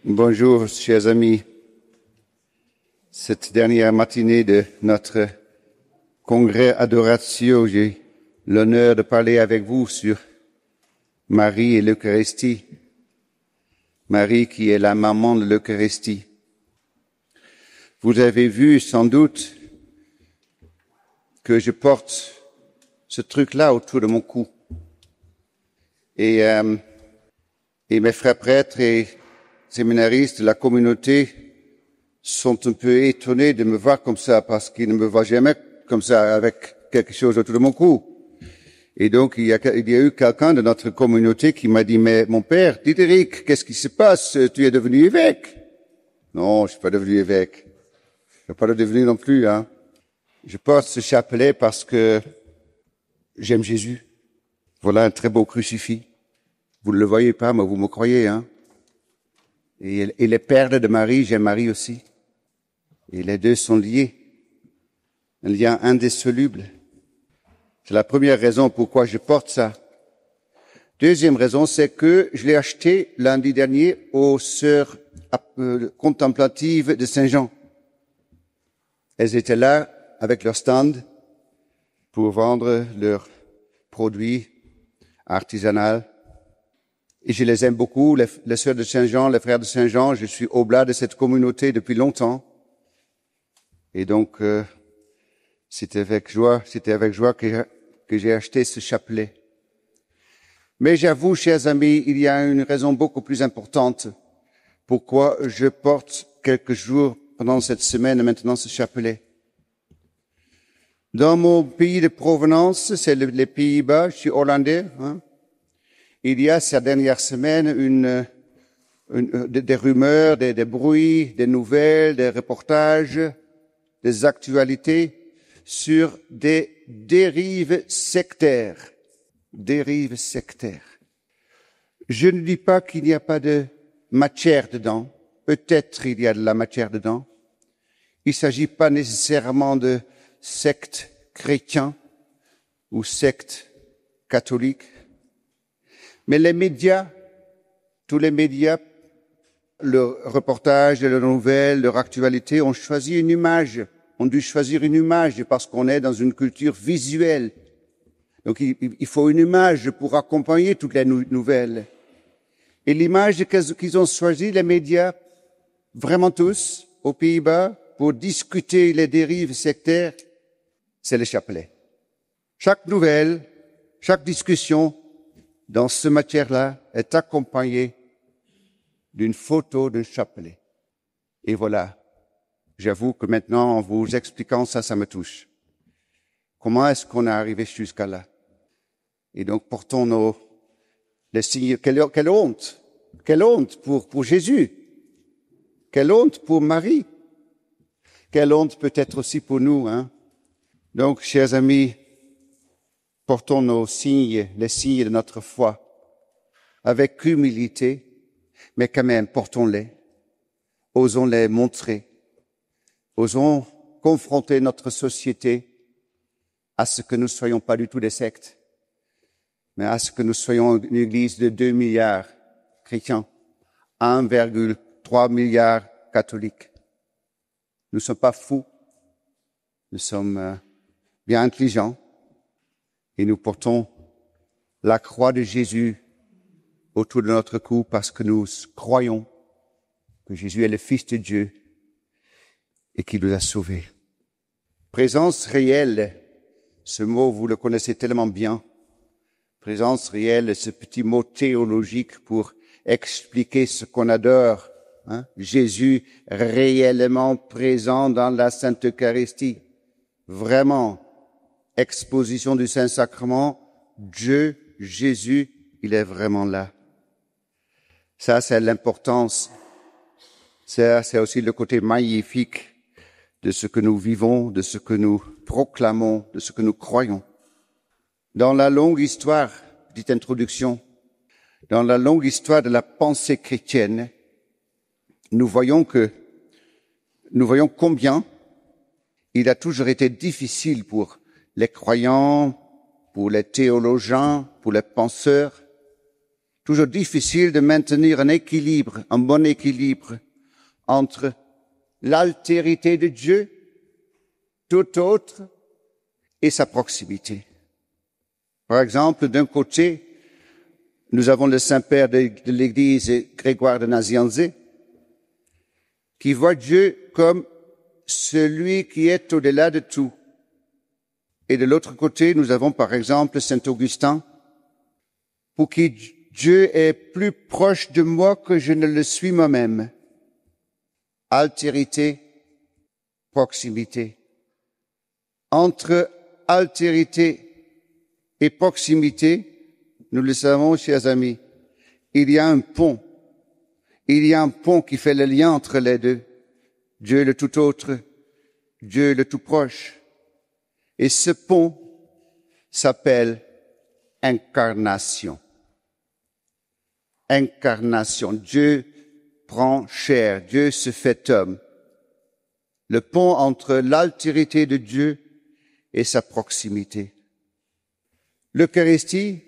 Bonjour, chers amis. Cette dernière matinée de notre congrès Adoratio, j'ai l'honneur de parler avec vous sur Marie et l'Eucharistie. Marie qui est la maman de l'Eucharistie. Vous avez vu sans doute que je porte ce truc-là autour de mon cou. Et mes frères prêtres et séminaristes de la communauté sont un peu étonnés de me voir comme ça parce qu'ils ne me voient jamais comme ça avec quelque chose autour de mon cou. Et donc, il y a eu quelqu'un de notre communauté qui m'a dit, mais mon père, Diderik, qu'est-ce qui se passe? Tu es devenu évêque? Non, je suis pas devenu évêque. Je ne vais pas le devenir non plus, hein. Je porte ce chapelet parce que j'aime Jésus. Voilà un très beau crucifix. Vous ne le voyez pas, mais vous me croyez, hein. Et les perles de Marie, j'aime Marie aussi. Et les deux sont liés. Un lien indissoluble. C'est la première raison pourquoi je porte ça. Deuxième raison, c'est que je l'ai acheté lundi dernier aux sœurs contemplatives de Saint-Jean. Elles étaient là avec leur stand pour vendre leurs produits artisanaux. Et je les aime beaucoup, les sœurs de Saint-Jean, les frères de Saint-Jean. Je suis oblat de cette communauté depuis longtemps. Et donc, c'était avec joie que j'ai acheté ce chapelet. Mais j'avoue, chers amis, il y a une raison beaucoup plus importante pourquoi je porte quelques jours pendant cette semaine maintenant ce chapelet. Dans mon pays de provenance, c'est les Pays-Bas, je suis hollandais, hein. Il y a ces dernières semaines des rumeurs, des bruits, des nouvelles, des reportages, des actualités sur des dérives sectaires. Dérives sectaires. Je ne dis pas qu'il n'y a pas de matière dedans. Peut-être il y a de la matière dedans. Il ne s'agit pas nécessairement de sectes chrétiens ou sectes catholiques. Mais les médias, tous les médias, leurs reportages, leurs nouvelles, leur actualité, ont choisi une image, ont dû choisir une image parce qu'on est dans une culture visuelle. Donc il faut une image pour accompagner toutes les nouvelles. Et l'image qu'ils ont choisie, les médias, vraiment tous, aux Pays-Bas, pour discuter les dérives sectaires, c'est le chapelet. Chaque nouvelle, chaque discussion, dans ce matière-là, est accompagné d'une photo d'un chapelet. Et voilà, j'avoue que maintenant, en vous expliquant ça, ça me touche. Comment est-ce qu'on est arrivé jusqu'à là? Et donc, portons les signes. Quelle honte! Quelle honte pour Jésus! Quelle honte pour Marie! Quelle honte peut-être aussi pour nous, hein? Donc, chers amis, portons nos signes, les signes de notre foi, avec humilité, mais quand même, portons-les. Osons les montrer. Osons confronter notre société à ce que nous ne soyons pas du tout des sectes, mais à ce que nous soyons une église de 2 milliards chrétiens, 1,3 milliard catholiques. Nous ne sommes pas fous, nous sommes bien intelligents, et nous portons la croix de Jésus autour de notre cou parce que nous croyons que Jésus est le Fils de Dieu et qu'il nous a sauvés. Présence réelle, ce mot, vous le connaissez tellement bien. Présence réelle, ce petit mot théologique pour expliquer ce qu'on adore, hein? Jésus réellement présent dans la Sainte Eucharistie. Vraiment. Exposition du Saint-Sacrement, Dieu, Jésus, il est vraiment là. Ça, c'est l'importance. C'est aussi le côté magnifique de ce que nous vivons, de ce que nous proclamons, de ce que nous croyons. Dans la longue histoire, petite introduction, dans la longue histoire de la pensée chrétienne, nous voyons combien il a toujours été difficile pour les croyants, pour les théologiens, pour les penseurs, toujours difficile de maintenir un équilibre, un bon équilibre entre l'altérité de Dieu, tout autre, et sa proximité. Par exemple, d'un côté, nous avons le Saint-Père de l'Église, Grégoire de Nazianze, qui voit Dieu comme celui qui est au-delà de tout. Et de l'autre côté, nous avons par exemple Saint Augustin, pour qui Dieu est plus proche de moi que je ne le suis moi-même. Altérité, proximité. Entre altérité et proximité, nous le savons, chers amis, il y a un pont. Il y a un pont qui fait le lien entre les deux. Dieu le tout autre, Dieu le tout proche. Et ce pont s'appelle incarnation. Incarnation. Dieu prend chair, Dieu se fait homme. Le pont entre l'altérité de Dieu et sa proximité. L'Eucharistie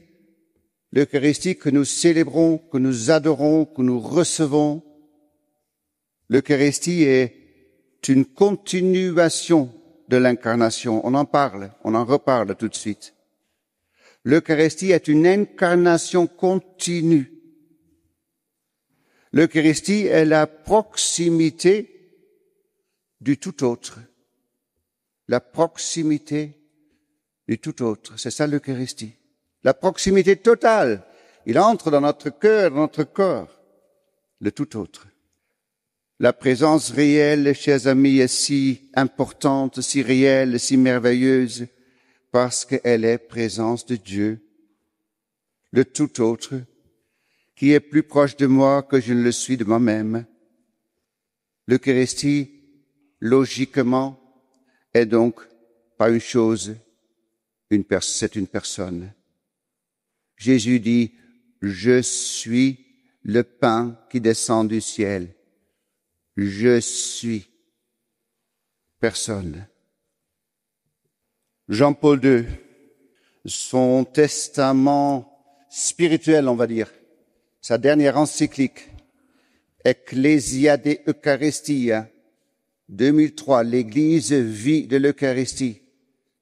que nous célébrons, que nous adorons, que nous recevons, l'Eucharistie est une continuation de l'incarnation. On en parle, on en reparle tout de suite. L'Eucharistie est une incarnation continue. L'Eucharistie est la proximité du tout autre. La proximité du tout autre. C'est ça l'Eucharistie. La proximité totale. Il entre dans notre cœur, dans notre corps. Le tout autre. La présence réelle, chers amis, est si importante, si réelle, si merveilleuse, parce qu'elle est présence de Dieu, le tout autre, qui est plus proche de moi que je ne le suis de moi-même. L'Eucharistie, logiquement, est donc pas une chose, c'est une personne. Jésus dit, je suis le pain qui descend du ciel. Je suis personne. Jean-Paul II, son testament spirituel, on va dire, sa dernière encyclique, Ecclesiade Eucharistia, 2003, l'Église vit de l'Eucharistie.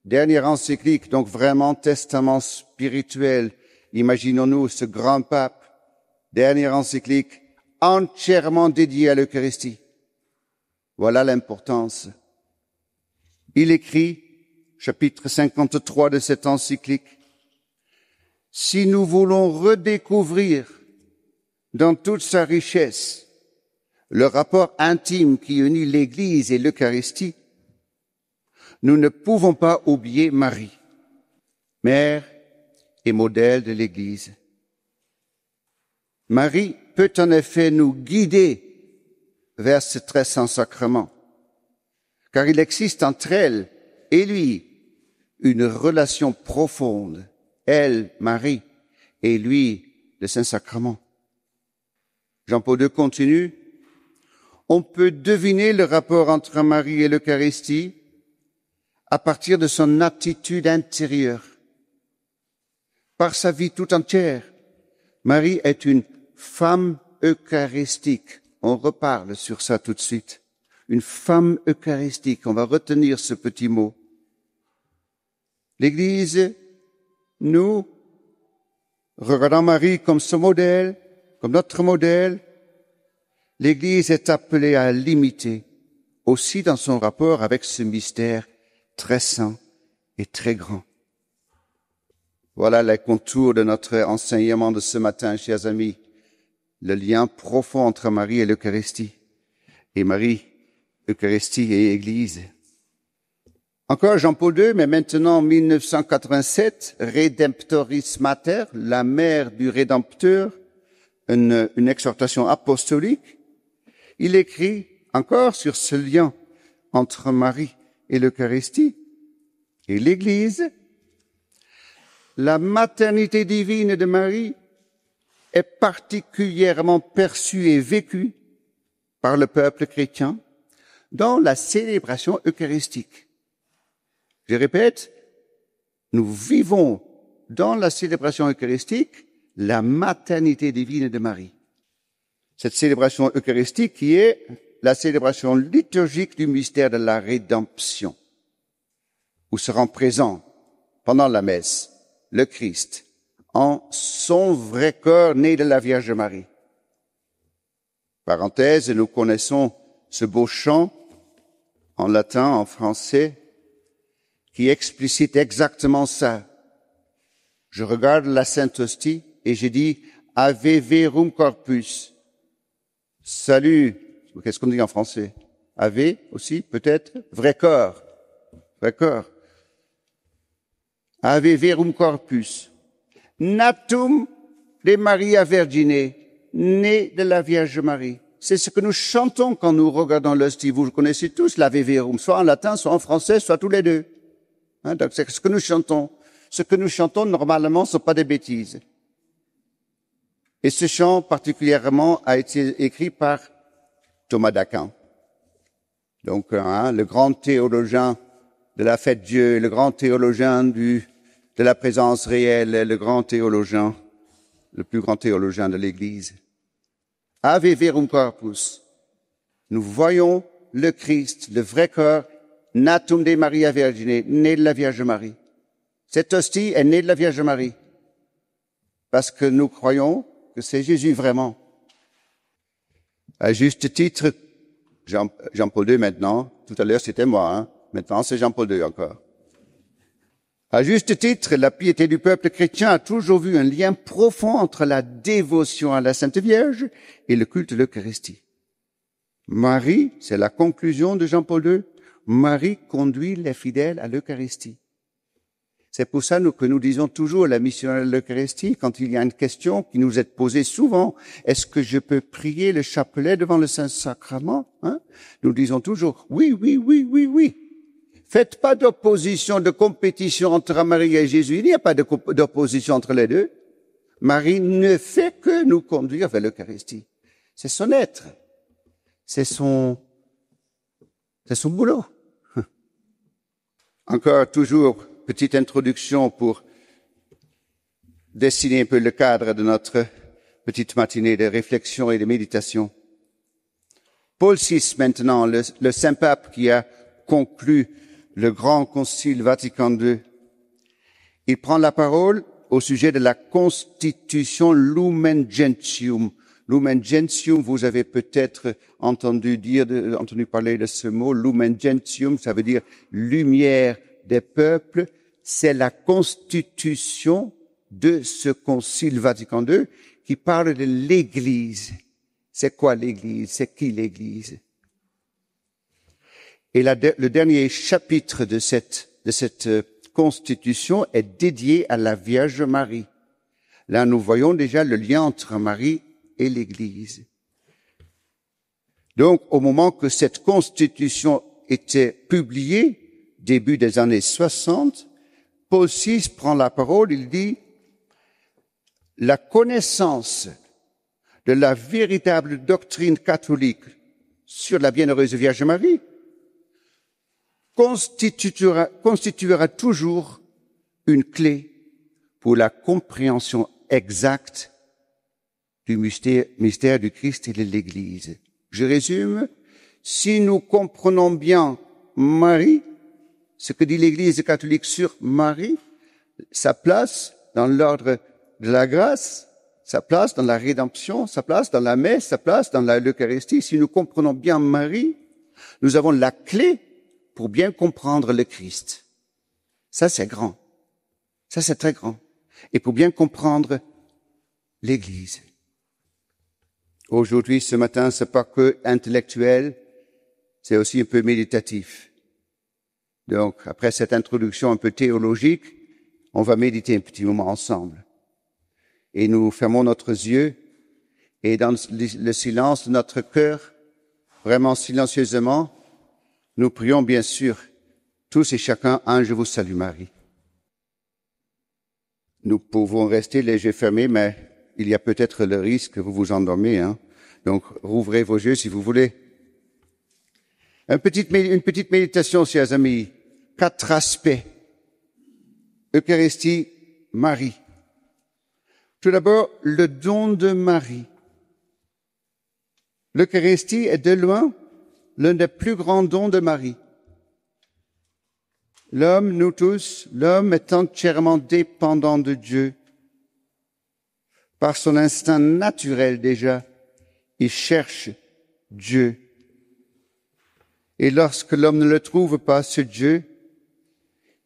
Dernière encyclique, donc vraiment testament spirituel. Imaginons-nous ce grand pape, dernière encyclique, entièrement dédiée à l'Eucharistie. Voilà l'importance. Il écrit, chapitre 53 de cette encyclique, « Si nous voulons redécouvrir dans toute sa richesse le rapport intime qui unit l'Église et l'Eucharistie, nous ne pouvons pas oublier Marie, mère et modèle de l'Église. Marie peut en effet nous guider vers ce très saint sacrement, car il existe entre elle et lui une relation profonde, elle, Marie, et lui, le Saint-Sacrement. Jean-Paul II continue, on peut deviner le rapport entre Marie et l'Eucharistie à partir de son attitude intérieure. Par sa vie tout entière, Marie est une femme eucharistique. On reparle sur ça tout de suite. Une femme eucharistique. On va retenir ce petit mot. L'Église, nous, regardons Marie comme ce modèle, comme notre modèle. L'Église est appelée à l'imiter, aussi dans son rapport avec ce mystère très saint et très grand. Voilà les contours de notre enseignement de ce matin, chers amis. Le lien profond entre Marie et l'Eucharistie. Et Marie, Eucharistie et Église. Encore Jean-Paul II, mais maintenant en 1987, Redemptoris Mater, la mère du Rédempteur, une exhortation apostolique. Il écrit encore sur ce lien entre Marie et l'Eucharistie et l'Église. La maternité divine de Marie est particulièrement perçue et vécue par le peuple chrétien dans la célébration eucharistique. Je répète, nous vivons dans la célébration eucharistique la maternité divine de Marie. Cette célébration eucharistique qui est la célébration liturgique du mystère de la rédemption, où se rend présent pendant la messe le Christ en son vrai corps né de la Vierge Marie. Parenthèse, nous connaissons ce beau chant en latin, en français, qui explicite exactement ça. Je regarde la Sainte Hostie et je dis « Ave verum corpus ». Salut, qu'est-ce qu'on dit en français? Ave aussi, peut-être? Vrai corps. Vrai corps. Ave verum corpus. Natum de Maria Virgine, né de la Vierge Marie. C'est ce que nous chantons quand nous regardons l'hostie. Vous le connaissez tous, l'Ave verum, soit en latin, soit en français, soit tous les deux. Donc c'est ce que nous chantons. Ce que nous chantons, normalement, ne sont pas des bêtises. Et ce chant, particulièrement, a été écrit par Thomas d'Aquin. Donc, le grand théologien de la fête Dieu, le grand théologien de la présence réelle, le grand théologien, le plus grand théologien de l'Église. Ave verum corpus. Nous voyons le Christ, le vrai corps, natum de Maria Virgine, né de la Vierge Marie. Cette hostie est née de la Vierge Marie. Parce que nous croyons que c'est Jésus vraiment. À juste titre, Jean-Paul II maintenant, tout à l'heure c'était moi, maintenant c'est Jean-Paul II encore. À juste titre, la piété du peuple chrétien a toujours vu un lien profond entre la dévotion à la Sainte Vierge et le culte de l'Eucharistie. Marie, c'est la conclusion de Jean-Paul II, Marie conduit les fidèles à l'Eucharistie. C'est pour ça que nous disons toujours la mission de l'Eucharistie, quand il y a une question qui nous est posée souvent, est-ce que je peux prier le chapelet devant le Saint-Sacrement? Nous disons toujours, oui, oui, oui, oui, oui. Faites pas d'opposition, de compétition entre Marie et Jésus. Il n'y a pas d'opposition entre les deux. Marie ne fait que nous conduire vers l'Eucharistie. C'est son être. C'est son boulot. Encore toujours, petite introduction pour dessiner un peu le cadre de notre petite matinée de réflexion et de méditation. Paul VI maintenant, le Saint-Pape qui a conclu le grand concile Vatican II, il prend la parole au sujet de la constitution Lumen Gentium. Lumen Gentium, vous avez peut-être entendu parler de ce mot. Lumen Gentium, ça veut dire lumière des peuples. C'est la constitution de ce concile Vatican II qui parle de l'Église. C'est quoi l'Église? C'est qui l'Église? Et le dernier chapitre de cette constitution est dédié à la Vierge Marie. Là, nous voyons déjà le lien entre Marie et l'Église. Donc, au moment que cette constitution était publiée, début des années 60, Paul VI prend la parole, il dit « La connaissance de la véritable doctrine catholique sur la bienheureuse Vierge Marie constituera toujours une clé pour la compréhension exacte du mystère du Christ et de l'Église. » Je résume, si nous comprenons bien Marie, ce que dit l'Église catholique sur Marie, sa place dans l'ordre de la grâce, sa place dans la rédemption, sa place dans la messe, sa place dans l'Eucharistie, si nous comprenons bien Marie, nous avons la clé pour bien comprendre le Christ. Ça, c'est grand. Ça, c'est très grand. Et pour bien comprendre l'Église. Aujourd'hui, ce matin, c'est pas que intellectuel, c'est aussi un peu méditatif. Donc, après cette introduction un peu théologique, on va méditer un petit moment ensemble. Et nous fermons notre yeux et dans le silence de notre cœur, vraiment silencieusement, nous prions bien sûr, tous et chacun, un Je vous salue Marie. Nous pouvons rester les yeux fermés, mais il y a peut-être le risque que vous vous endormez. Donc, rouvrez vos yeux si vous voulez. Une petite méditation, chers amis. 4 aspects. Eucharistie, Marie. Tout d'abord, le don de Marie. L'Eucharistie est de loin l'un des plus grands dons de Marie. L'homme, nous tous, l'homme est entièrement dépendant de Dieu. Par son instinct naturel déjà, il cherche Dieu. Et lorsque l'homme ne le trouve pas, ce Dieu,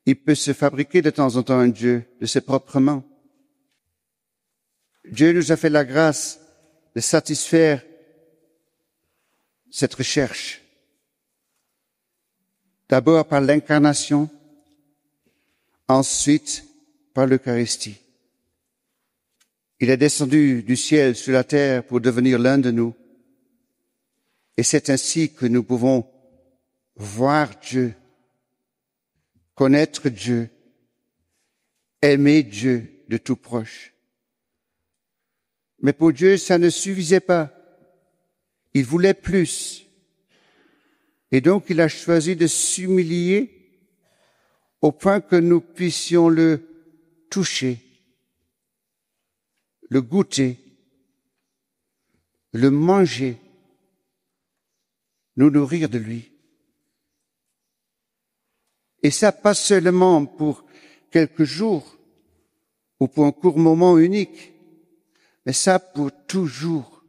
il peut se fabriquer de temps en temps un Dieu de ses propres mains. Dieu nous a fait la grâce de satisfaire cette recherche. D'abord par l'incarnation, ensuite par l'Eucharistie. Il est descendu du ciel sur la terre pour devenir l'un de nous. Et c'est ainsi que nous pouvons voir Dieu, connaître Dieu, aimer Dieu de tout proche. Mais pour Dieu, ça ne suffisait pas. Il voulait plus. Et donc, il a choisi de s'humilier au point que nous puissions le toucher, le goûter, le manger, nous nourrir de lui. Et ça, pas seulement pour quelques jours ou pour un court moment unique, mais ça pour toujours,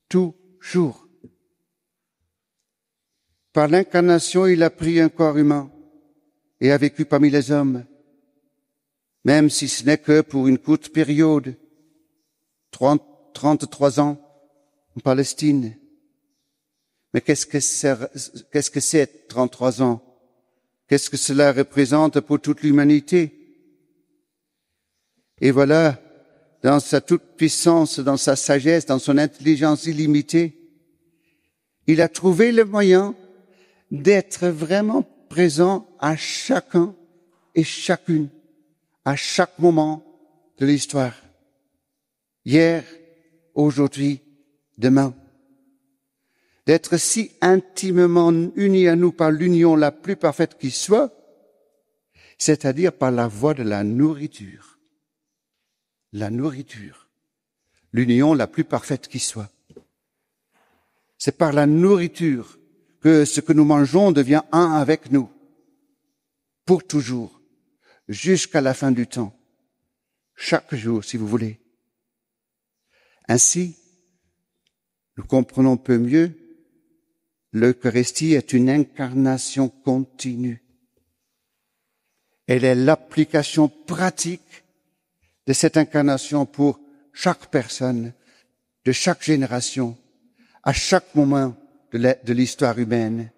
toujours. Par l'incarnation, il a pris un corps humain et a vécu parmi les hommes, même si ce n'est que pour une courte période, 33 ans en Palestine. Mais qu'est-ce que c'est 33 ans? Qu'est-ce que cela représente pour toute l'humanité? Et voilà, dans sa toute-puissance, dans sa sagesse, dans son intelligence illimitée, il a trouvé le moyen d'être vraiment présent à chacun et chacune, à chaque moment de l'histoire. Hier, aujourd'hui, demain. D'être si intimement unis à nous par l'union la plus parfaite qui soit, c'est-à-dire par la voie de la nourriture. La nourriture. L'union la plus parfaite qui soit. C'est par la nourriture que ce que nous mangeons devient un avec nous. Pour toujours. Jusqu'à la fin du temps. Chaque jour, si vous voulez. Ainsi, nous comprenons peu mieux, l'Eucharistie est une incarnation continue. Elle est l'application pratique de cette incarnation pour chaque personne, de chaque génération, à chaque moment de l'histoire humaine.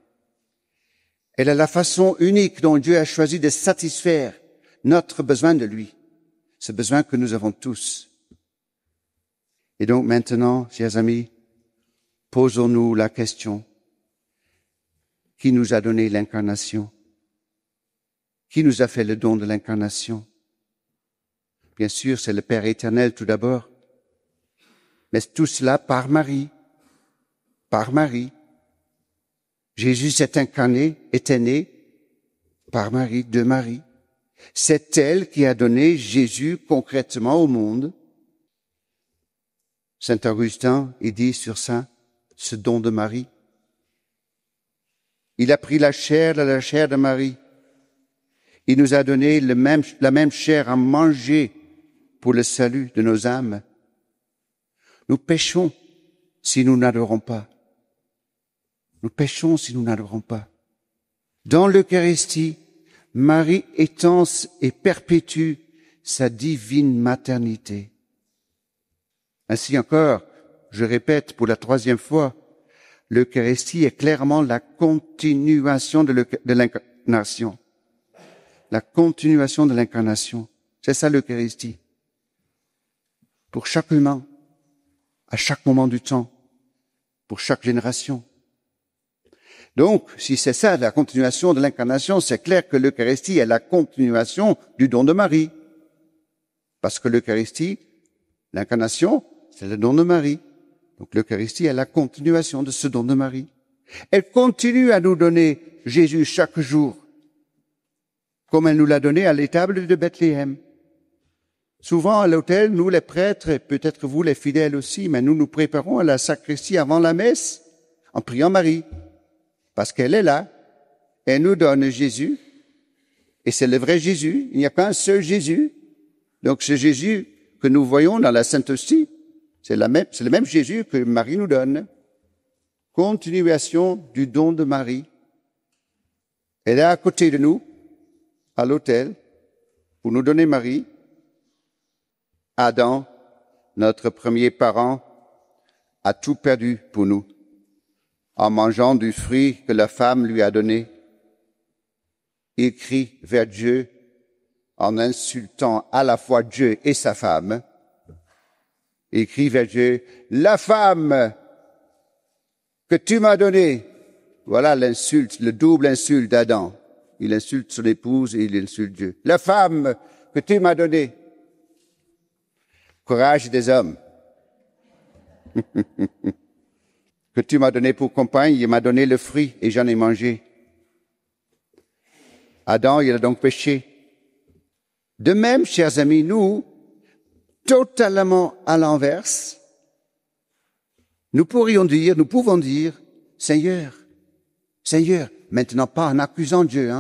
Elle est la façon unique dont Dieu a choisi de satisfaire notre besoin de lui, ce besoin que nous avons tous. Et donc maintenant, chers amis, posons-nous la question, qui nous a donné l'incarnation? Qui nous a fait le don de l'incarnation? Bien sûr, c'est le Père éternel tout d'abord, mais tout cela par Marie. Par Marie. Jésus s'est incarné, était né par Marie, de Marie. C'est elle qui a donné Jésus concrètement au monde. Saint Augustin, il dit sur ça, ce don de Marie. Il a pris la chair de Marie. Il nous a donné la même chair à manger pour le salut de nos âmes. Nous péchons si nous n'adorons pas. Nous péchons si nous n'adorons pas. Dans l'Eucharistie, Marie étend et perpétue sa divine maternité. Ainsi encore, je répète pour la 3e fois, l'Eucharistie est clairement la continuation de l'incarnation. La continuation de l'incarnation. C'est ça l'Eucharistie. Pour chaque humain, à chaque moment du temps, pour chaque génération. Donc, si c'est ça la continuation de l'incarnation, c'est clair que l'Eucharistie est la continuation du don de Marie. Parce que l'Eucharistie, l'incarnation, c'est le don de Marie. Donc l'Eucharistie est la continuation de ce don de Marie. Elle continue à nous donner Jésus chaque jour, comme elle nous l'a donné à l'étable de Bethléem. Souvent à l'autel, nous les prêtres, et peut-être vous les fidèles aussi, mais nous nous préparons à la sacristie avant la messe en priant Marie, parce qu'elle est là, elle nous donne Jésus, et c'est le vrai Jésus, il n'y a qu'un seul Jésus. Donc ce Jésus que nous voyons dans la Sainte Hostie, c'est le même Jésus que Marie nous donne. Continuation du don de Marie. Elle est à côté de nous, à l'autel, pour nous donner Marie. Adam, notre premier parent, a tout perdu pour nous, en mangeant du fruit que la femme lui a donné. Il crie vers Dieu en insultant à la fois Dieu et sa femme. Il crie vers Dieu, la femme que tu m'as donnée. Voilà l'insulte, le double insulte d'Adam. Il insulte son épouse et il insulte Dieu. La femme que tu m'as donnée. Courage des hommes. Que tu m'as donné pour compagne, il m'a donné le fruit et j'en ai mangé. Adam, il a donc péché. De même, chers amis, nous, totalement à l'inverse, nous pouvons dire, Seigneur, maintenant pas en accusant Dieu,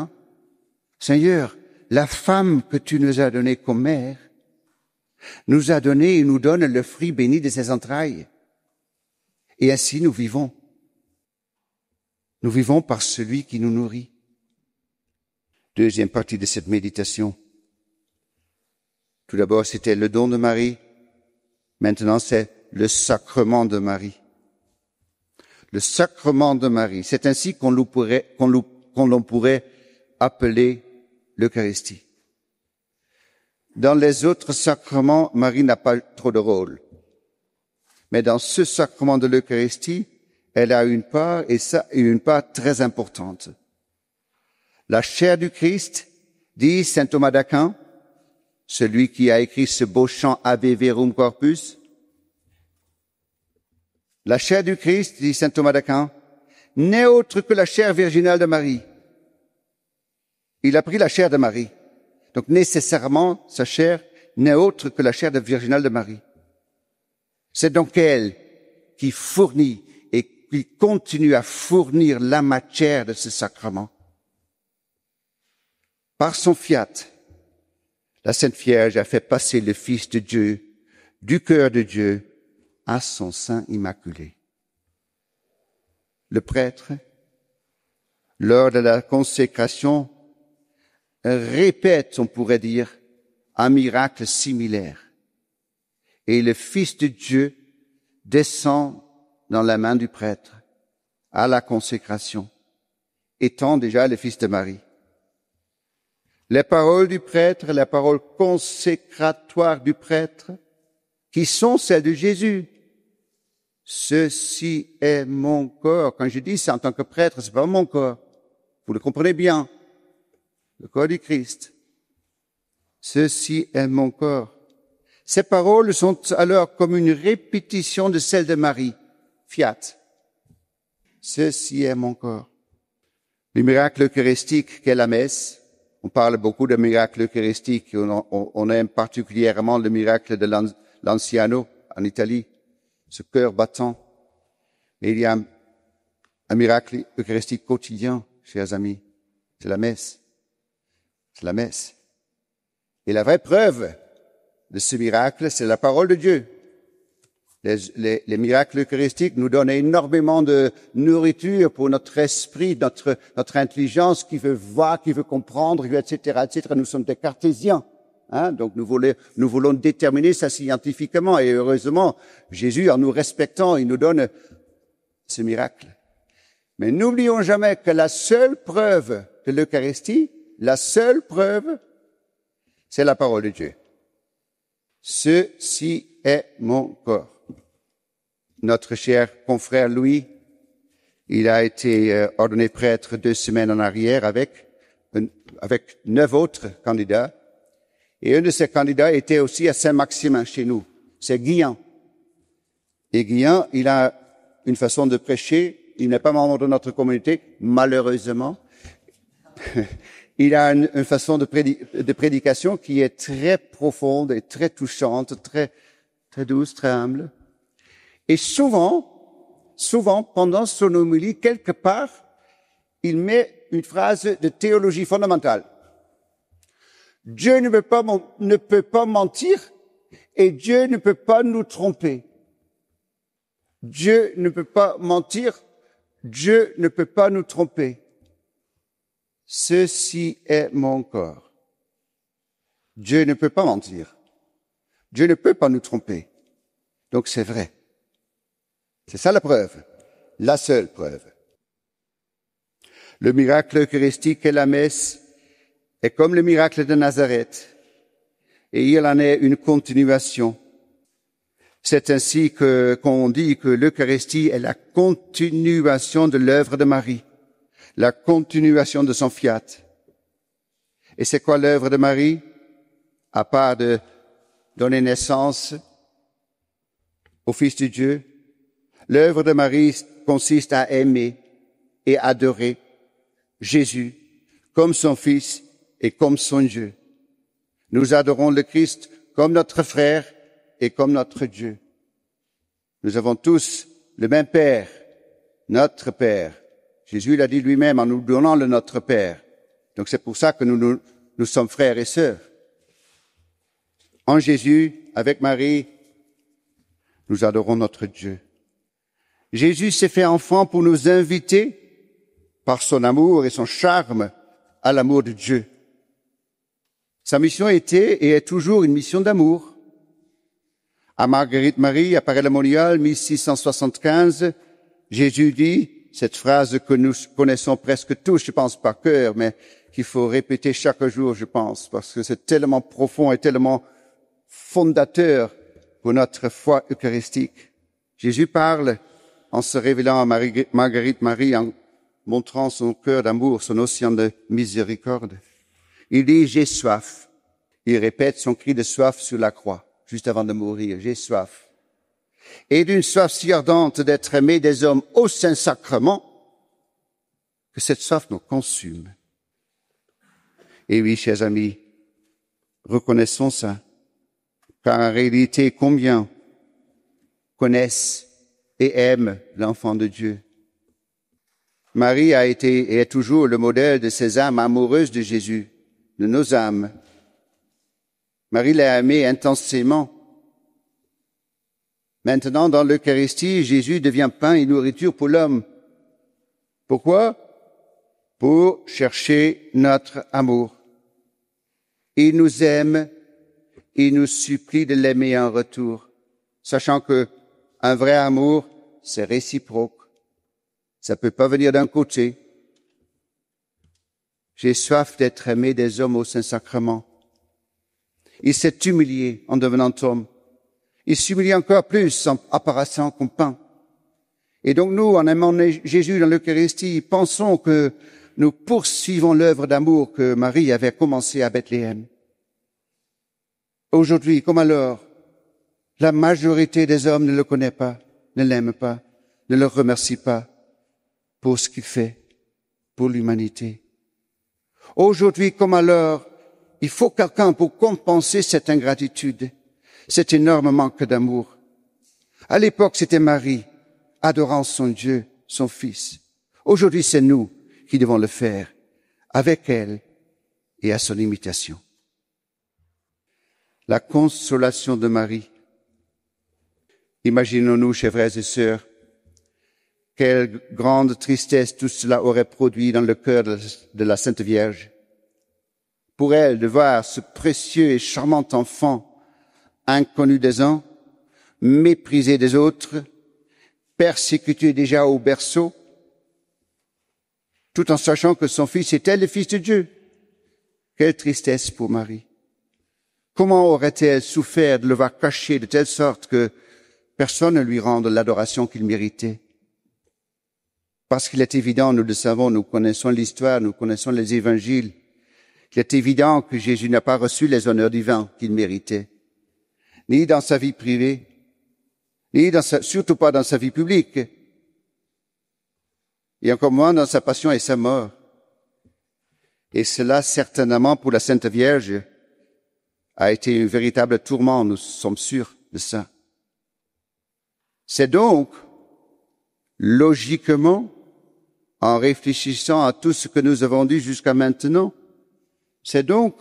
Seigneur, la femme que tu nous as donnée comme mère, nous a donné et nous donne le fruit béni de ses entrailles. Et ainsi nous vivons. Nous vivons par celui qui nous nourrit. Deuxième partie de cette méditation. Tout d'abord, c'était le don de Marie. Maintenant, c'est le sacrement de Marie. Le sacrement de Marie. C'est ainsi qu'on l'on pourrait appeler l'Eucharistie. Dans les autres sacrements, Marie n'a pas trop de rôle. Mais dans ce sacrement de l'Eucharistie, elle a une part, et ça, une part très importante. La chair du Christ, dit saint Thomas d'Aquin, celui qui a écrit ce beau chant Ave Verum Corpus. La chair du Christ, dit saint Thomas d'Aquin, n'est autre que la chair virginale de Marie. Il a pris la chair de Marie. Donc nécessairement, sa chair n'est autre que la chair virginale de Marie. C'est donc elle qui fournit et qui continue à fournir la matière de ce sacrement. Par son fiat, la Sainte Vierge a fait passer le Fils de Dieu du cœur de Dieu à son sein immaculé. Le prêtre, lors de la consécration, répète, on pourrait dire, un miracle similaire. Et le Fils de Dieu descend dans la main du prêtre à la consécration, étant déjà le Fils de Marie. Les paroles du prêtre, les paroles consécratoires du prêtre, qui sont celles de Jésus. Ceci est mon corps. Quand je dis ça en tant que prêtre, c'est pas mon corps. Vous le comprenez bien. Le corps du Christ. Ceci est mon corps. Ces paroles sont alors comme une répétition de celles de Marie. Fiat. Ceci est mon corps. Le miracle eucharistique qu'est la messe. On parle beaucoup de miracles eucharistiques. On aime particulièrement le miracle de l'Anciano en Italie. Ce cœur battant. Mais il y a un miracle eucharistique quotidien, chers amis. C'est la messe. C'est la messe. Et la vraie preuve de ce miracle, c'est la parole de Dieu. Les miracles eucharistiques nous donnent énormément de nourriture pour notre esprit, notre intelligence qui veut voir, qui veut comprendre, etc., etc. Nous sommes des cartésiens. Donc nous voulons déterminer ça scientifiquement. Et heureusement, Jésus, en nous respectant, il nous donne ce miracle. Mais n'oublions jamais que la seule preuve de l'Eucharistie, la seule preuve, c'est la parole de Dieu. Ceci est mon corps. Notre cher confrère Louis, il a été ordonné prêtre 2 semaines en arrière avec 9 autres candidats. Et un de ces candidats était aussi à Saint-Maximin chez nous. C'est Guillan. Et Guillan, il a une façon de prêcher. Il n'est pas membre de notre communauté, malheureusement. Il a une façon de prédication qui est très profonde et très touchante, très douce, très humble. Et souvent, pendant son homélie, quelque part, il met une phrase de théologie fondamentale. Dieu ne peut pas mentir et Dieu ne peut pas nous tromper. Dieu ne peut pas mentir, Dieu ne peut pas nous tromper. Ceci est mon corps. Dieu ne peut pas mentir. Dieu ne peut pas nous tromper. Donc c'est vrai. C'est ça la preuve. La seule preuve. Le miracle eucharistique et la messe est comme le miracle de Nazareth. Et il en est une continuation. C'est ainsi qu'on dit que l'Eucharistie est la continuation de l'œuvre de Marie, la continuation de son fiat. Et c'est quoi l'œuvre de Marie? À part de donner naissance au Fils de Dieu, l'œuvre de Marie consiste à aimer et adorer Jésus comme son Fils et comme son Dieu. Nous adorons le Christ comme notre frère et comme notre Dieu. Nous avons tous le même Père, notre Père. Jésus l'a dit lui-même en nous donnant le Notre Père. Donc c'est pour ça que nous sommes frères et sœurs. En Jésus, avec Marie, nous adorons notre Dieu. Jésus s'est fait enfant pour nous inviter, par son amour et son charme, à l'amour de Dieu. Sa mission était et est toujours une mission d'amour. À Marguerite Marie, à Paray-le-Monial, 1675, Jésus dit cette phrase que nous connaissons presque tous, je pense par cœur, mais qu'il faut répéter chaque jour, je pense, parce que c'est tellement profond et tellement fondateur pour notre foi eucharistique. Jésus parle en se révélant à Marguerite Marie, en montrant son cœur d'amour, son océan de miséricorde. Il dit « J'ai soif ». Il répète son cri de soif sur la croix, juste avant de mourir. « J'ai soif ». Et d'une soif si ardente d'être aimé des hommes au Saint-Sacrement, que cette soif nous consume. Et oui, chers amis, reconnaissons ça, car en réalité, combien connaissent et aiment l'enfant de Dieu? Marie a été et est toujours le modèle de ces âmes amoureuses de Jésus, de nos âmes. Marie l'a aimé intensément. Maintenant, dans l'Eucharistie, Jésus devient pain et nourriture pour l'homme. Pourquoi? Pour chercher notre amour. Il nous aime, il nous supplie de l'aimer en retour, sachant que un vrai amour, c'est réciproque. Ça peut pas venir d'un côté. J'ai soif d'être aimé des hommes au Saint-Sacrement. Il s'est humilié en devenant homme. Il s'humilie encore plus en apparaissant comme pain. Et donc nous, en aimant Jésus dans l'Eucharistie, pensons que nous poursuivons l'œuvre d'amour que Marie avait commencé à Bethléem. Aujourd'hui, comme alors, la majorité des hommes ne le connaît pas, ne l'aime pas, ne le remercie pas pour ce qu'il fait pour l'humanité. Aujourd'hui, comme alors, il faut quelqu'un pour compenser cette ingratitude, cet énorme manque d'amour. À l'époque, c'était Marie, adorant son Dieu, son Fils. Aujourd'hui, c'est nous qui devons le faire, avec elle et à son imitation. La consolation de Marie. Imaginons-nous, chers frères et sœurs, quelle grande tristesse tout cela aurait produit dans le cœur de la Sainte Vierge. Pour elle, de voir ce précieux et charmant enfant, inconnu des uns, méprisé des autres, persécuté déjà au berceau, tout en sachant que son fils était le Fils de Dieu. Quelle tristesse pour Marie. Comment aurait-elle souffert de le voir caché de telle sorte que personne ne lui rende l'adoration qu'il méritait? Parce qu'il est évident, nous le savons, nous connaissons l'histoire, nous connaissons les évangiles, il est évident que Jésus n'a pas reçu les honneurs divins qu'il méritait, ni dans sa vie privée, surtout pas dans sa vie publique, et encore moins dans sa passion et sa mort. Et cela, certainement, pour la Sainte Vierge, a été un véritable tourment, nous sommes sûrs de ça. C'est donc, logiquement, en réfléchissant à tout ce que nous avons dit jusqu'à maintenant, c'est donc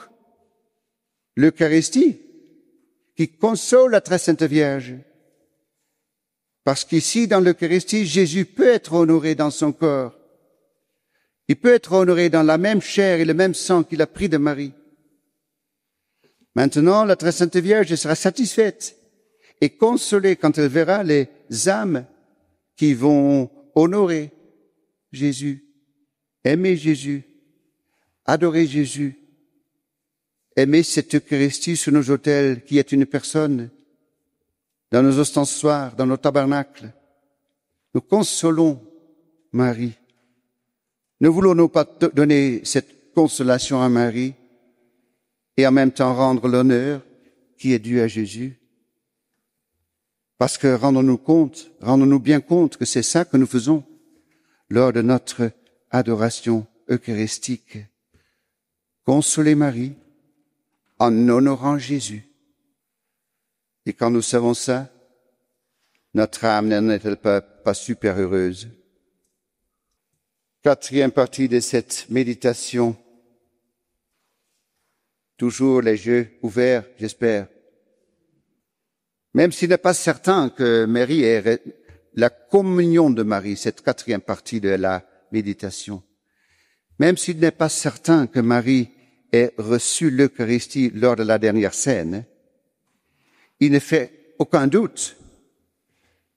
l'Eucharistie qui console la très Sainte Vierge. Parce qu'ici, dans l'Eucharistie, Jésus peut être honoré dans son corps. Il peut être honoré dans la même chair et le même sang qu'il a pris de Marie. Maintenant, la très Sainte Vierge sera satisfaite et consolée quand elle verra les âmes qui vont honorer Jésus, aimer Jésus, adorer Jésus, aimer cette Eucharistie sur nos autels qui est une personne, dans nos ostensoirs, dans nos tabernacles. Nous consolons Marie. Ne voulons-nous pas donner cette consolation à Marie et en même temps rendre l'honneur qui est dû à Jésus? Parce que rendons-nous bien compte que c'est ça que nous faisons lors de notre adoration eucharistique. Consoler Marie en honorant Jésus. Et quand nous savons ça, notre âme n'en est-elle pas super heureuse? Quatrième partie de cette méditation. Toujours les yeux ouverts, j'espère. Même s'il n'est pas certain que Marie ait la communion de Marie, cette quatrième partie de la méditation. Même s'il n'est pas certain que Marie ait reçu l'Eucharistie lors de la dernière scène, il ne fait aucun doute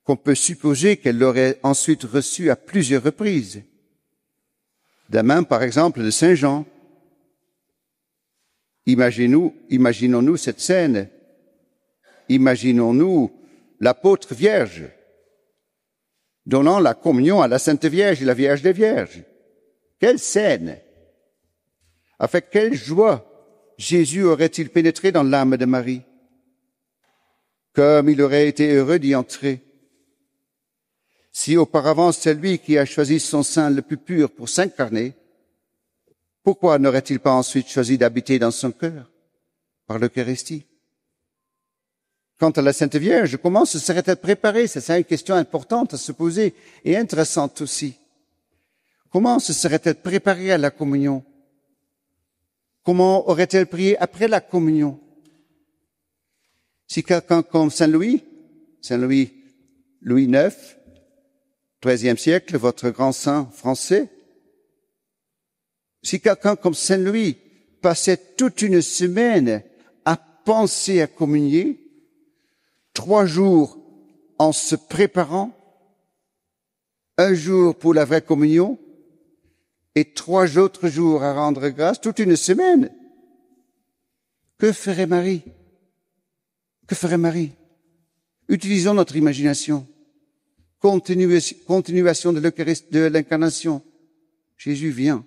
qu'on peut supposer qu'elle l'aurait ensuite reçu à plusieurs reprises. De même, par exemple, de Saint Jean. Imaginons-nous cette scène. Imaginons-nous l'apôtre Vierge donnant la communion à la Sainte Vierge et la Vierge des Vierges. Quelle scène! Avec quelle joie Jésus aurait-il pénétré dans l'âme de Marie? Comme il aurait été heureux d'y entrer. Si auparavant c'est lui qui a choisi son sein le plus pur pour s'incarner, pourquoi n'aurait-il pas ensuite choisi d'habiter dans son cœur par l'Eucharistie? Quant à la Sainte Vierge, comment se serait-elle préparée? C'est une question importante à se poser et intéressante aussi. Comment se serait-elle préparée à la communion? Comment aurait-elle prié après la communion? Si quelqu'un comme Saint-Louis, Louis IX, XIIIe siècle, votre grand saint français, si quelqu'un comme Saint-Louis passait toute une semaine à penser à communier, 3 jours en se préparant, 1 jour pour la vraie communion et 3 autres jours à rendre grâce, toute une semaine, que ferait Marie? Que ferait Marie? Utilisons notre imagination. Continuation de l'Eucharistie, de l'incarnation. Jésus vient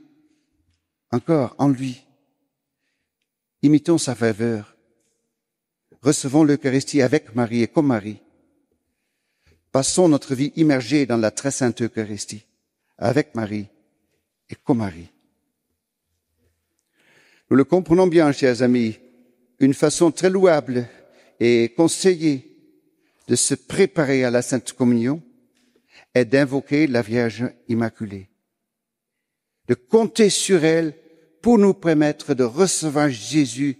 encore en lui. Imitons sa faveur. Recevons l'Eucharistie avec Marie et comme Marie. Passons notre vie immergée dans la très sainte Eucharistie, avec Marie et comme Marie. Nous le comprenons bien, chers amis, une façon très louable et conseillée de se préparer à la Sainte Communion est d'invoquer la Vierge Immaculée, de compter sur elle pour nous permettre de recevoir Jésus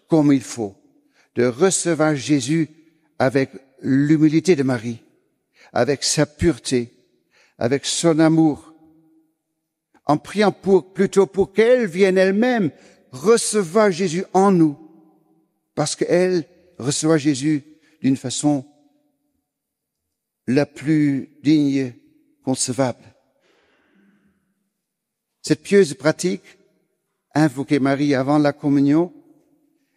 comme il faut, de recevoir Jésus avec l'humilité de Marie, avec sa pureté, avec son amour, en priant plutôt pour qu'elle vienne elle-même recevoir Jésus en nous, parce qu'elle reçoit Jésus d'une façon la plus digne concevable. Cette pieuse pratique, invoquer Marie avant la communion,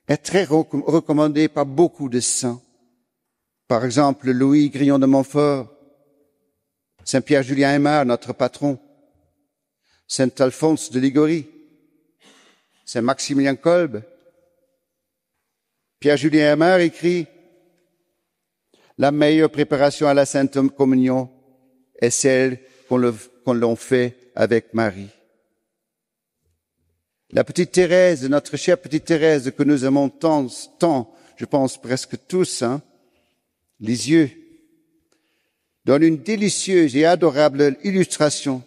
est très recommandée par beaucoup de saints. Par exemple, Louis Grillon de Montfort, Saint Pierre-Julien Aymar, notre patron, Saint Alphonse de Liguori, Saint Maximilien Kolbe. Pierre-Julien Aymar écrit « La meilleure préparation à la Sainte Communion est celle qu'on l'on fait avec Marie. » La petite Thérèse, notre chère petite Thérèse que nous aimons tant, je pense presque tous, Lisieux, donne une délicieuse et adorable illustration.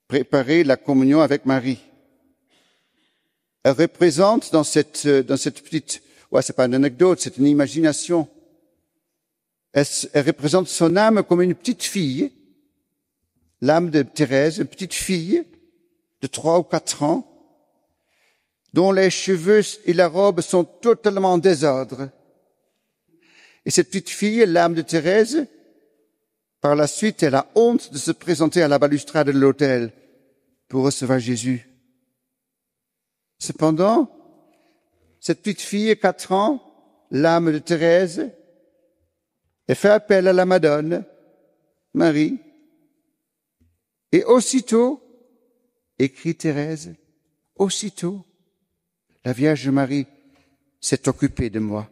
Préparer la communion avec Marie. Elle représente dans cette petite, c'est pas une anecdote, c'est une imagination. Elle représente son âme comme une petite fille, l'âme de Thérèse, une petite fille de 3 ou 4 ans, dont les cheveux et la robe sont totalement en désordre. Et cette petite fille, l'âme de Thérèse, par la suite, elle a honte de se présenter à la balustrade de l'autel pour recevoir Jésus. Cependant, cette petite fille, 4 ans, l'âme de Thérèse, elle fait appel à la Madone, Marie, et aussitôt, écrit Thérèse, aussitôt, la Vierge Marie s'est occupée de moi.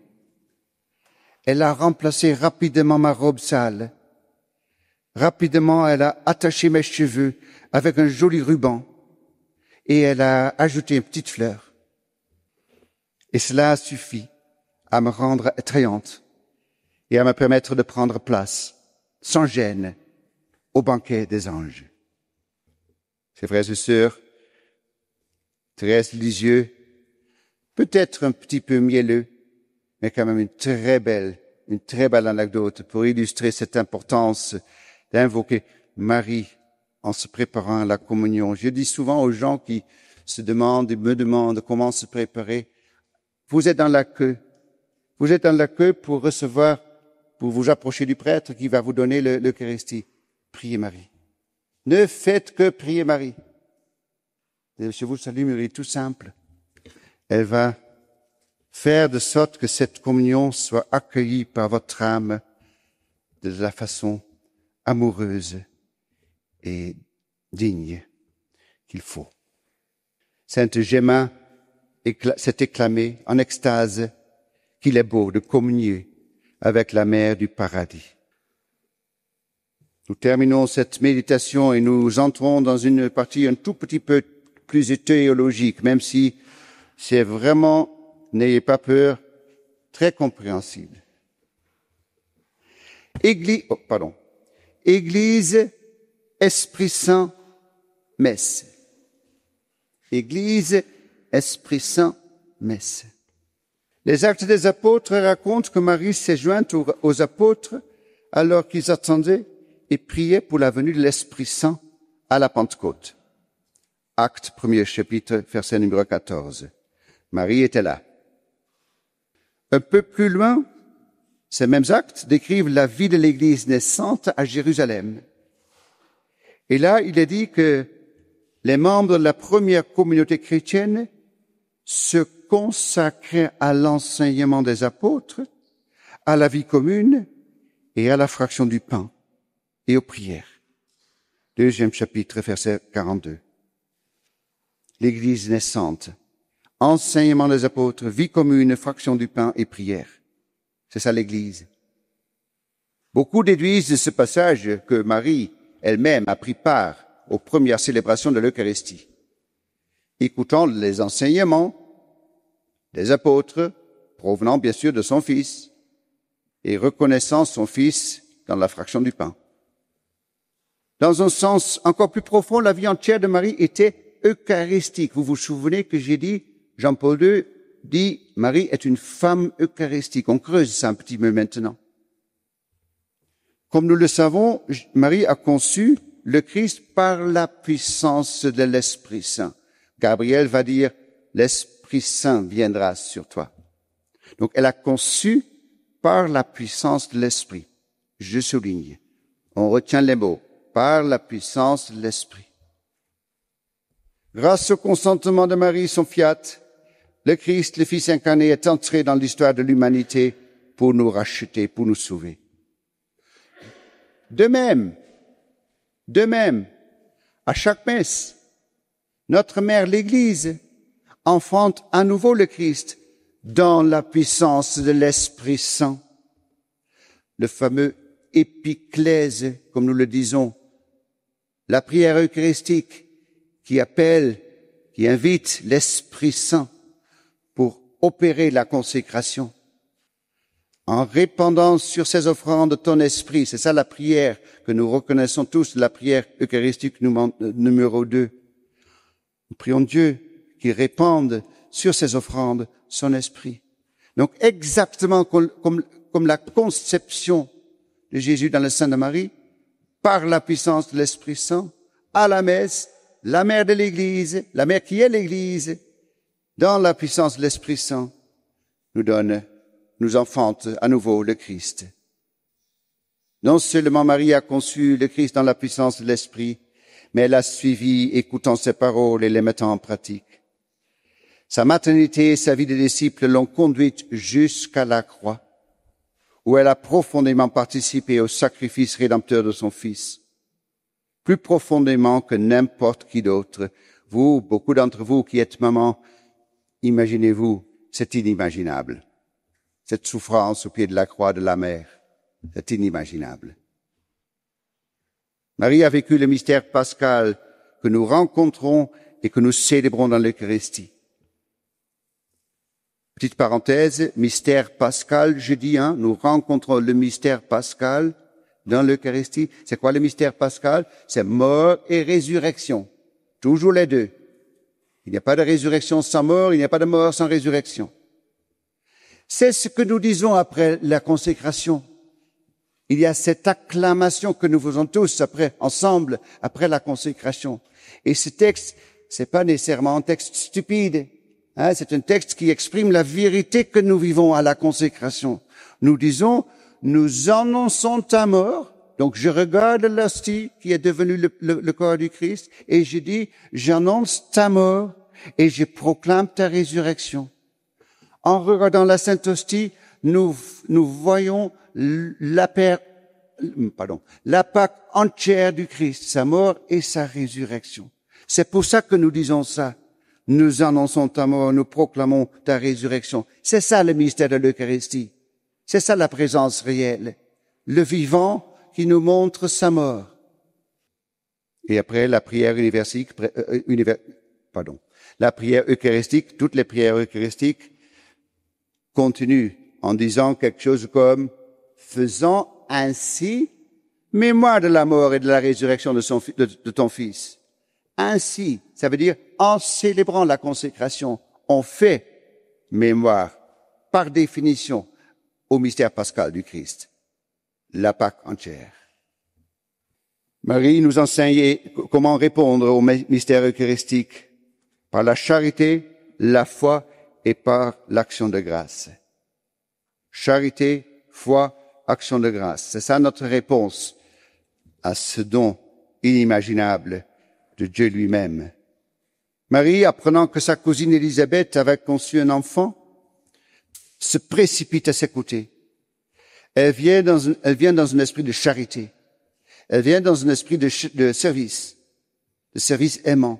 Elle a remplacé rapidement ma robe sale. Rapidement, elle a attaché mes cheveux avec un joli ruban et elle a ajouté une petite fleur. Et cela a suffi à me rendre attrayante et à me permettre de prendre place, sans gêne, au banquet des anges. Ses frères et sœurs, Thérèse Lisieux, peut-être un petit peu mielleux, mais quand même une très belle anecdote pour illustrer cette importance d'invoquer Marie en se préparant à la communion. Je dis souvent aux gens qui me demandent comment se préparer, vous êtes dans la queue. Vous êtes dans la queue pour recevoir, pour vous approcher du prêtre qui va vous donner l'Eucharistie. Priez Marie. Ne faites que prier Marie. Je vous salue Marie, tout simple. Elle va faire de sorte que cette communion soit accueillie par votre âme de la façon amoureuse et digne qu'il faut. Sainte Gemma s'est exclamée en extase qu'il est beau de communier avec la mère du paradis. Nous terminons cette méditation et nous entrons dans une partie un tout petit peu plus théologique, même si c'est vraiment, n'ayez pas peur, très compréhensible. Église, Esprit Saint, messe. Église, Esprit Saint, messe. Les Actes des Apôtres racontent que Marie s'est jointe aux apôtres alors qu'ils attendaient et priaient pour la venue de l'Esprit Saint à la Pentecôte. Acte 1er chapitre, verset numéro 14. Marie était là. Un peu plus loin, ces mêmes actes décrivent la vie de l'Église naissante à Jérusalem. Et là, il est dit que les membres de la première communauté chrétienne se consacraient à l'enseignement des apôtres, à la vie commune et à la fraction du pain et aux prières. 2e chapitre, verset 42. L'Église naissante, enseignement des apôtres, vie commune, fraction du pain et prière. C'est ça l'Église. Beaucoup déduisent de ce passage que Marie elle-même a pris part aux premières célébrations de l'Eucharistie, écoutant les enseignements des apôtres, provenant bien sûr de son Fils, et reconnaissant son Fils dans la fraction du pain. Dans un sens encore plus profond, la vie entière de Marie était eucharistique. Vous vous souvenez que j'ai dit, Jean-Paul II dit, Marie est une femme eucharistique. On creuse ça un petit peu maintenant. Comme nous le savons, Marie a conçu le Christ par la puissance de l'Esprit Saint. Gabriel va dire, l'Esprit Saint viendra sur toi. Donc, elle a conçu par la puissance de l'Esprit. Je souligne. On retient les mots. Par la puissance de l'Esprit. Grâce au consentement de Marie, son fiat, le Christ, le Fils incarné, est entré dans l'histoire de l'humanité pour nous racheter, pour nous sauver. De même, à chaque messe, notre mère l'Église enfante à nouveau le Christ dans la puissance de l'Esprit Saint. Le fameux épiclèse, comme nous le disons, la prière eucharistique qui appelle, qui invite l'Esprit Saint pour opérer la consécration. En répandant sur ces offrandes ton esprit, c'est ça la prière que nous reconnaissons tous, la prière eucharistique numéro 2. Nous prions Dieu qui répande sur ces offrandes son esprit. Donc exactement comme la conception de Jésus dans le sein de Marie, par la puissance de l'Esprit Saint, à la messe, la mère de l'Église, la mère qui est l'Église, dans la puissance de l'Esprit Saint, nous enfante à nouveau le Christ. Non seulement Marie a conçu le Christ dans la puissance de l'Esprit, mais elle a suivi, écoutant ses paroles et les mettant en pratique. Sa maternité et sa vie de disciple l'ont conduite jusqu'à la croix, où elle a profondément participé au sacrifice rédempteur de son Fils. Plus profondément que n'importe qui d'autre. Vous, beaucoup d'entre vous qui êtes maman, imaginez-vous, c'est inimaginable. Cette souffrance au pied de la croix de la mère, c'est inimaginable. Marie a vécu le mystère pascal que nous rencontrons et que nous célébrons dans l'Eucharistie. Petite parenthèse, mystère pascal, je dis, nous rencontrons le mystère pascal dans l'Eucharistie. C'est quoi le mystère pascal? C'est mort et résurrection. Toujours les deux. Il n'y a pas de résurrection sans mort, il n'y a pas de mort sans résurrection. C'est ce que nous disons après la consécration. Il y a cette acclamation que nous faisons tous ensemble, après la consécration. Et ce texte, c'est pas nécessairement un texte stupide. C'est un texte qui exprime la vérité que nous vivons à la consécration. Nous disons, nous annonçons ta mort. Donc, je regarde l'hostie qui est devenue le corps du Christ et je dis, j'annonce ta mort et je proclame ta résurrection. En regardant la Sainte Hostie, nous voyons la Pâque entière du Christ, sa mort et sa résurrection. C'est pour ça que nous disons ça. Nous annonçons ta mort, nous proclamons ta résurrection. C'est ça le mystère de l'Eucharistie. C'est ça la présence réelle. Le vivant qui nous montre sa mort. Et après, la prière la prière eucharistique, toutes les prières eucharistiques continuent en disant quelque chose comme « faisant ainsi mémoire de la mort et de la résurrection de ton Fils ». Ainsi, ça veut dire en célébrant la consécration, on fait mémoire, par définition, au mystère pascal du Christ, la Pâque entière. Marie nous enseignait comment répondre au mystère eucharistique par la charité, la foi et par l'action de grâce. Charité, foi, action de grâce. C'est ça notre réponse à ce don inimaginable de Dieu lui-même. Marie, apprenant que sa cousine Élisabeth avait conçu un enfant, se précipite à ses côtés. Elle vient dans un esprit de charité. Elle vient dans un esprit de service aimant.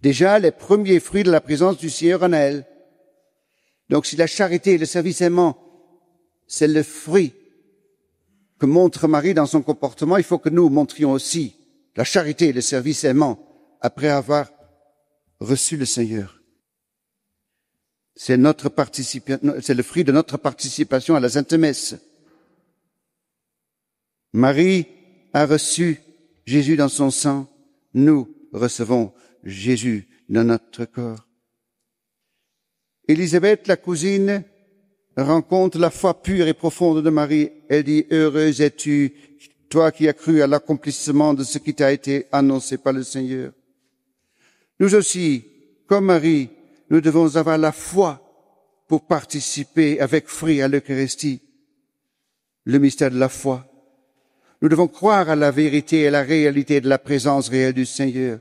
Déjà, les premiers fruits de la présence du Seigneur en elle. Donc, si la charité et le service aimant, c'est le fruit que montre Marie dans son comportement, il faut que nous montrions aussi la charité et le service aimant après avoir reçu le Seigneur. C'est le fruit de notre participation à la Sainte Messe. Marie a reçu Jésus dans son sang. Nous recevons Jésus dans notre corps. Élisabeth, la cousine, rencontre la foi pure et profonde de Marie. Elle dit, « Heureuse es-tu, toi qui as cru à l'accomplissement de ce qui t'a été annoncé par le Seigneur. » Nous aussi, comme Marie, nous devons avoir la foi pour participer avec fruit à l'Eucharistie, le mystère de la foi. Nous devons croire à la vérité et à la réalité de la présence réelle du Seigneur.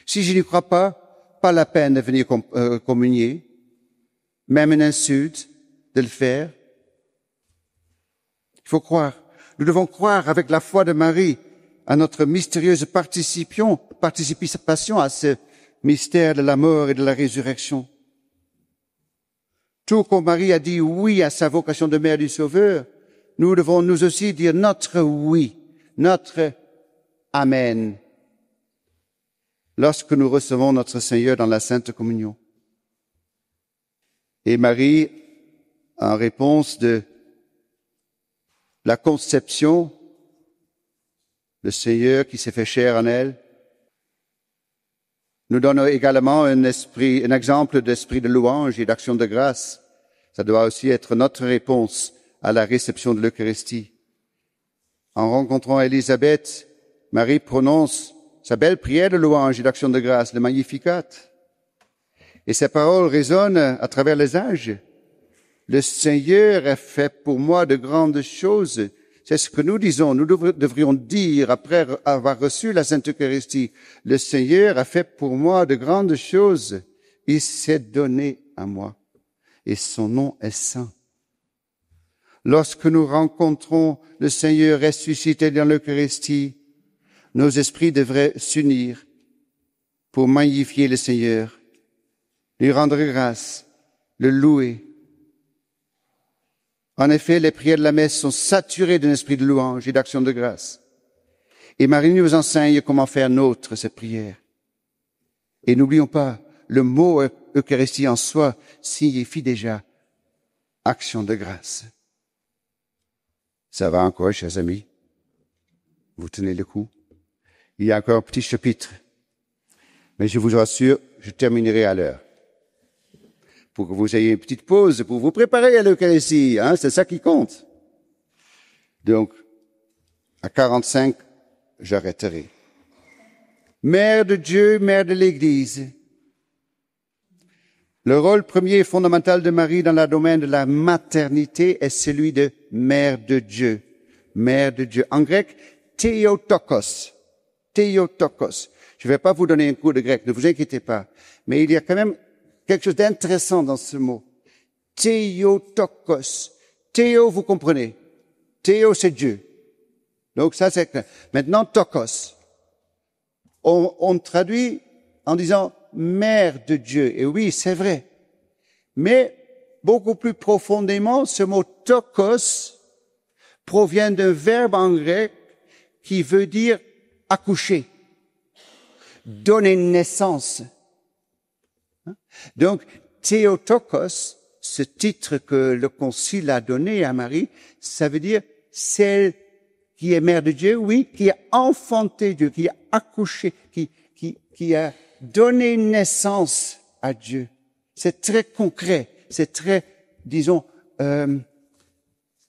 Si je n'y crois pas la peine de venir communier, même une insulte de le faire. Il faut croire. Nous devons croire avec la foi de Marie à notre mystérieuse participation à ce mystère de la mort et de la résurrection. Tout comme Marie a dit oui à sa vocation de mère du Sauveur, nous devons nous aussi dire notre oui, notre Amen. lorsque nous recevons notre Seigneur dans la Sainte Communion. Et Marie, en réponse de la conception, le Seigneur qui s'est fait chair en elle, nous donne également un exemple d'esprit de louange et d'action de grâce. Ça doit aussi être notre réponse à la réception de l'Eucharistie. En rencontrant Élisabeth, Marie prononce sa belle prière de louange et d'action de grâce, le Magnificat. Et ces paroles résonnent à travers les âges. Le Seigneur a fait pour moi de grandes choses. C'est ce que nous disons. Nous devrions dire, après avoir reçu la Sainte Eucharistie, le Seigneur a fait pour moi de grandes choses. Il s'est donné à moi. Et son nom est saint. Lorsque nous rencontrons le Seigneur ressuscité dans l'Eucharistie, nos esprits devraient s'unir pour magnifier le Seigneur, lui rendre grâce, le louer. En effet, les prières de la messe sont saturées d'un esprit de louange et d'action de grâce. Et Marie nous enseigne comment faire nôtre ces prières. Et n'oublions pas, le mot Eucharistie en soi signifie déjà action de grâce. Ça va encore, chers amis? Vous tenez le coup? Il y a encore un petit chapitre. Mais je vous assure, je terminerai à l'heure. Pour que vous ayez une petite pause, pour vous préparer à l'Eucharistie, hein, c'est ça qui compte. Donc, à 45, j'arrêterai. Mère de Dieu, Mère de l'Église. Le rôle premier et fondamental de Marie dans le domaine de la maternité est celui de Mère de Dieu. Mère de Dieu. En grec, Theotokos. Theotokos. Je ne vais pas vous donner un cours de grec, ne vous inquiétez pas. Mais il y a quand même quelque chose d'intéressant dans ce mot. Theotokos. Théo, vous comprenez. Théo, c'est Dieu. Donc ça, c'est clair. Maintenant, tokos. On traduit en disant mère de Dieu. Et oui, c'est vrai. Mais beaucoup plus profondément, ce mot tokos provient d'un verbe en grec qui veut dire accoucher, donner naissance. Donc, Theotokos, ce titre que le Concile a donné à Marie, ça veut dire celle qui est mère de Dieu, oui, qui a enfanté Dieu, qui a accouché, qui a donné naissance à Dieu. C'est très concret, c'est très, disons,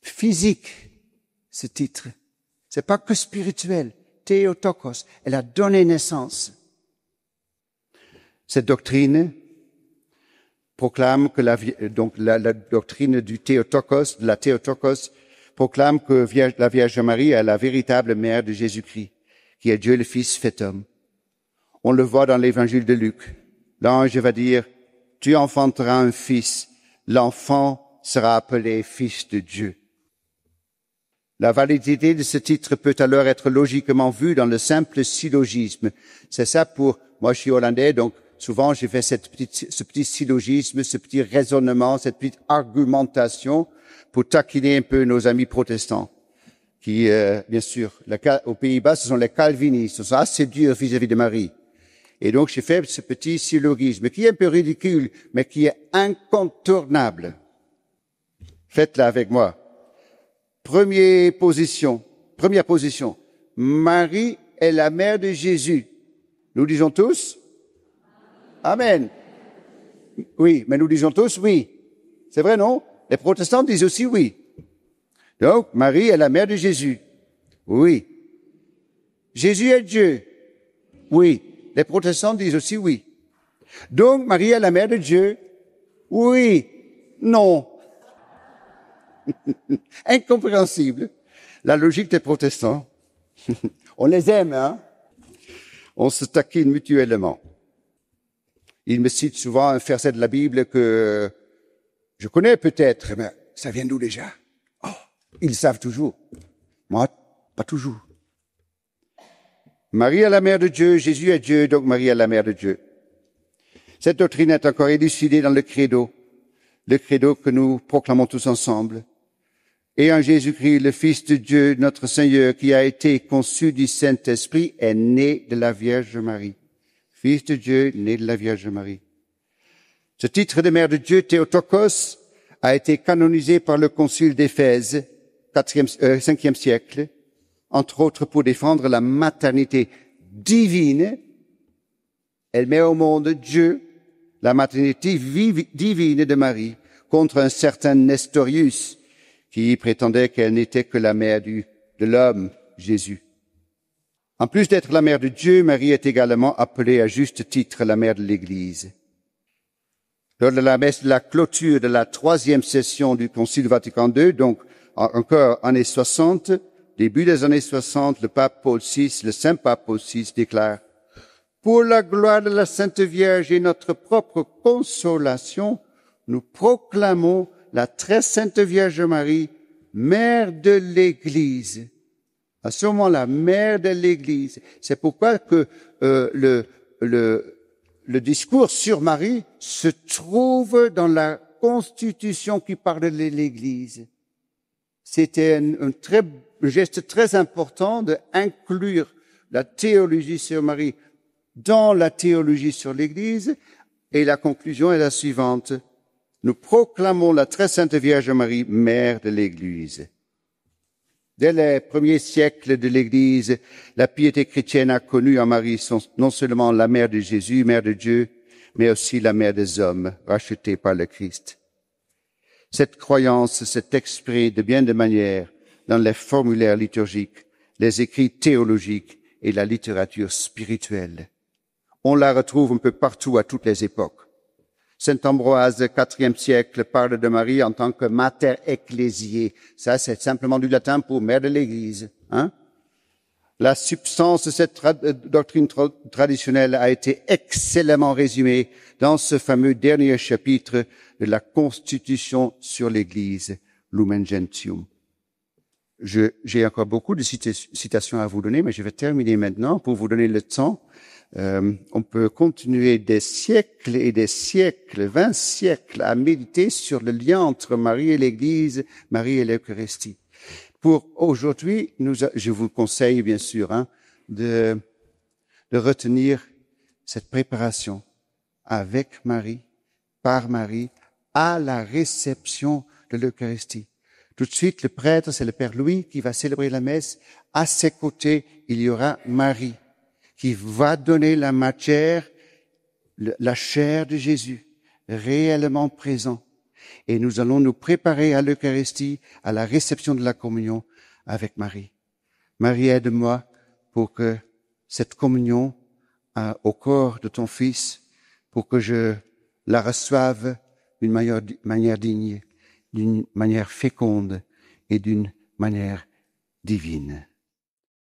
physique, ce titre. C'est pas que spirituel. Theotokos, elle a donné naissance. Cette doctrine proclame que la doctrine du Theotokos, de la Theotokos, proclame que la Vierge Marie est la véritable mère de Jésus-Christ, qui est Dieu le Fils fait homme. On le voit dans l'évangile de Luc. L'ange va dire, tu enfanteras un fils, l'enfant sera appelé fils de Dieu. La validité de ce titre peut alors être logiquement vue dans le simple syllogisme. C'est ça pour, moi je suis hollandais, donc souvent j'ai fait ce petit syllogisme, ce petit raisonnement, cette petite argumentation pour taquiner un peu nos amis protestants, qui, bien sûr, aux Pays-Bas, ce sont les calvinistes, ils sont assez durs vis-à-vis de Marie. Et donc j'ai fait ce petit syllogisme qui est un peu ridicule, mais qui est incontournable. Faites-la avec moi. Première position. Marie est la mère de Jésus. Nous disons tous? Amen. Oui, mais nous disons tous oui. C'est vrai, non? Les protestants disent aussi oui. Donc, Marie est la mère de Jésus. Oui. Jésus est Dieu. Oui. Les protestants disent aussi oui. Donc, Marie est la mère de Dieu. Oui. Non. Incompréhensible. La logique des protestants. On les aime, hein? On se taquine mutuellement. Ils me citent souvent un verset de la Bible que je connais peut-être, mais ça vient d'où déjà? Oh, ils savent toujours. Moi, pas toujours. Marie est la mère de Dieu, Jésus est Dieu, donc Marie est la mère de Dieu. Cette doctrine est encore élucidée dans le credo que nous proclamons tous ensemble. Et en Jésus-Christ, le Fils de Dieu, notre Seigneur, qui a été conçu du Saint-Esprit, est né de la Vierge Marie. Fils de Dieu, né de la Vierge Marie. Ce titre de Mère de Dieu, Théotokos, a été canonisé par le Concile d'Éphèse, 5e siècle, entre autres pour défendre la maternité divine. Elle met au monde Dieu, la maternité divine de Marie, contre un certain Nestorius, qui prétendait qu'elle n'était que la mère de l'homme, Jésus. En plus d'être la mère de Dieu, Marie est également appelée à juste titre la mère de l'Église. Lors de la messe de la clôture de la 3e session du Concile Vatican II, donc encore années 60, début des années 60, le pape Paul VI, le saint pape Paul VI déclare: pour la gloire de la Sainte Vierge et notre propre consolation, nous proclamons la très Sainte Vierge Marie, mère de l'Église. À ce moment-là, mère de l'Église. C'est pourquoi que le discours sur Marie se trouve dans la Constitution qui parle de l'Église. C'était un geste très important d'inclure la théologie sur Marie dans la théologie sur l'Église, et la conclusion est la suivante: nous proclamons la très sainte Vierge Marie, mère de l'Église. Dès les premiers siècles de l'Église, la piété chrétienne a connu en Marie non seulement la mère de Jésus, mère de Dieu, mais aussi la mère des hommes, rachetée par le Christ. Cette croyance s'est exprimée de bien des manières dans les formulaires liturgiques, les écrits théologiques et la littérature spirituelle. On la retrouve un peu partout à toutes les époques. Saint Ambroise, IVe siècle, parle de Marie en tant que mater ecclésiae. Ça, c'est simplement du latin pour mère de l'Église. La substance de cette doctrine traditionnelle a été excellemment résumée dans ce fameux dernier chapitre de la Constitution sur l'Église, Lumen Gentium. J'ai encore beaucoup de citations à vous donner, mais je vais terminer maintenant pour vous donner le temps. On peut continuer des siècles et des siècles, 20 siècles, à méditer sur le lien entre Marie et l'Église, Marie et l'Eucharistie. Pour aujourd'hui, je vous conseille bien sûr de retenir cette préparation avec Marie, par Marie, à la réception de l'Eucharistie. Tout de suite, le prêtre, c'est le Père Louis qui va célébrer la messe. À ses côtés, il y aura Marie qui va donner la matière, la chair de Jésus, réellement présent. Et nous allons nous préparer à l'Eucharistie, à la réception de la communion avec Marie. Marie, aide-moi pour que cette communion au corps de ton Fils, pour que je la reçoive d'une manière digne, d'une manière féconde et d'une manière divine.